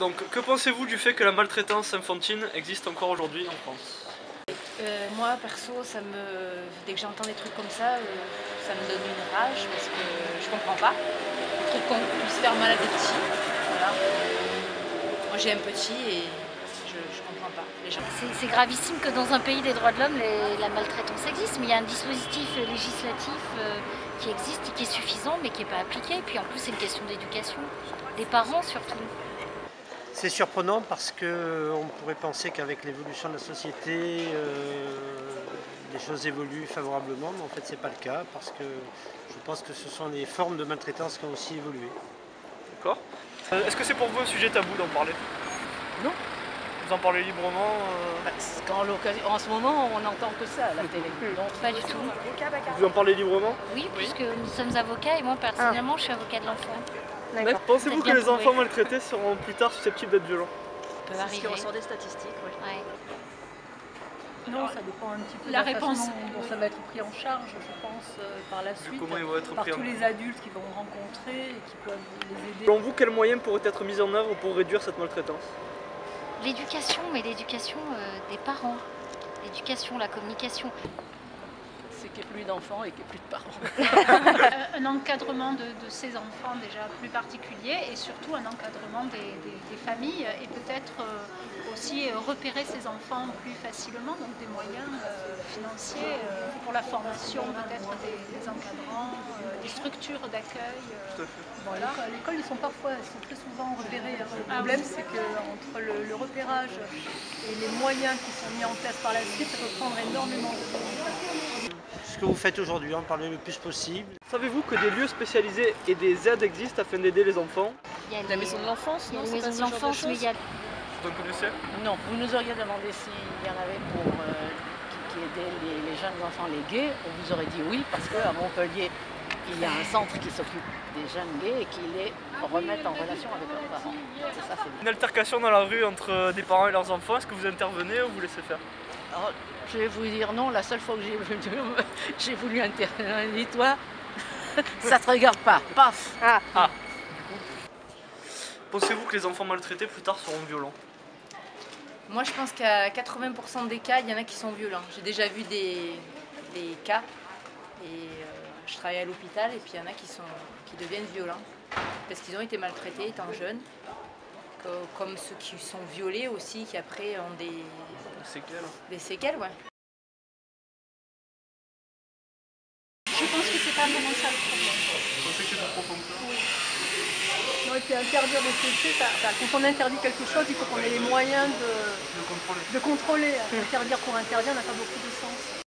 Donc, que pensez-vous du fait que la maltraitance infantile existe encore aujourd'hui en France? Moi, perso, dès que j'entends des trucs comme ça me donne une rage parce que je comprends pas. Le truc qu'on puisse faire mal à des petits, voilà. Moi, j'ai un petit et je comprends pas. Les gens... C'est gravissime que dans un pays des droits de l'homme, la maltraitance existe, mais il y a un dispositif législatif qui existe et qui est suffisant, mais qui n'est pas appliqué. Et puis en plus, c'est une question d'éducation, des parents surtout. C'est surprenant parce qu'on pourrait penser qu'avec l'évolution de la société, les choses évoluent favorablement, mais en fait c'est pas le cas parce que je pense que ce sont les formes de maltraitance qui ont aussi évolué. D'accord. Est-ce que c'est pour vous un sujet tabou d'en parler? Non. Vous en parlez librement En ce moment, on n'entend que ça à la télé. Donc, Pas du tout. Vous en parlez librement? Oui, puisque nous sommes avocats et moi personnellement, je suis avocat de l'enfant. Pensez-vous que bien les prouvé. enfants maltraités seront plus tard susceptibles d'être violents? Ça peut c'est ce qui arriver. ressort des statistiques. Oui. Ouais. Non, ça dépend un petit peu de La la réponse. façon dont ça va être pris en charge, je pense, par la suite, comment ils vont être par pris en tous les adultes qu'ils vont rencontrer et qui peuvent les aider. Selon vous, quels moyens pourraient être mis en œuvre pour réduire cette maltraitance? L'éducation, mais l'éducation des parents. L'éducation, la communication. C'est qu'il n'y ait plus d'enfants et qu'il n'y ait plus de parents. Un encadrement de ces enfants déjà plus particulier et surtout un encadrement des familles et peut-être aussi repérer ces enfants plus facilement, donc des moyens financiers pour la formation peut-être des encadrants, des structures d'accueil. Bon, à l'école, ils sont très souvent repérés. Le problème, c'est qu'entre le repérage et les moyens qui sont mis en place par la suite, ça peut prendre énormément de temps. Ce que vous faites aujourd'hui, en parler le plus possible. Savez-vous que des lieux spécialisés et des aides existent afin d'aider les enfants? Il y a La maison de l'enfance, il y a non? les C'est pas maisons ce de genre de l'enfance, mais il y a... Vous en connaissez? Non, vous nous auriez demandé s'il y en avait pour qui aidait les jeunes enfants, les gays, on vous aurait dit oui, parce qu'à Montpellier, il y a un centre qui s'occupe des jeunes gays et qui les remettent en relation avec leurs parents. C'est ça, c'est bien. Une altercation dans la rue entre des parents et leurs enfants, est-ce que vous intervenez ou vous laissez faire? Alors, je vais vous dire non, la seule fois que j'ai voulu intervenir, dis-toi, ça te regarde pas, paf. Pensez-vous que les enfants maltraités plus tard seront violents? Moi, je pense qu'à 80% des cas, il y en a qui sont violents. J'ai déjà vu des cas et je travaille à l'hôpital et puis il y en a qui deviennent violents parce qu'ils ont été maltraités étant jeunes, comme ceux qui sont violés aussi, qui après ont des séquelles, ouais. Je pense que c'est pas vraiment ça le problème. Vous pensez que c'est plus profond que ça? Non, et puis interdire des péchés, quand on interdit quelque chose, il faut qu'on ait les moyens de contrôler. Interdire pour interdire n'a pas beaucoup de sens.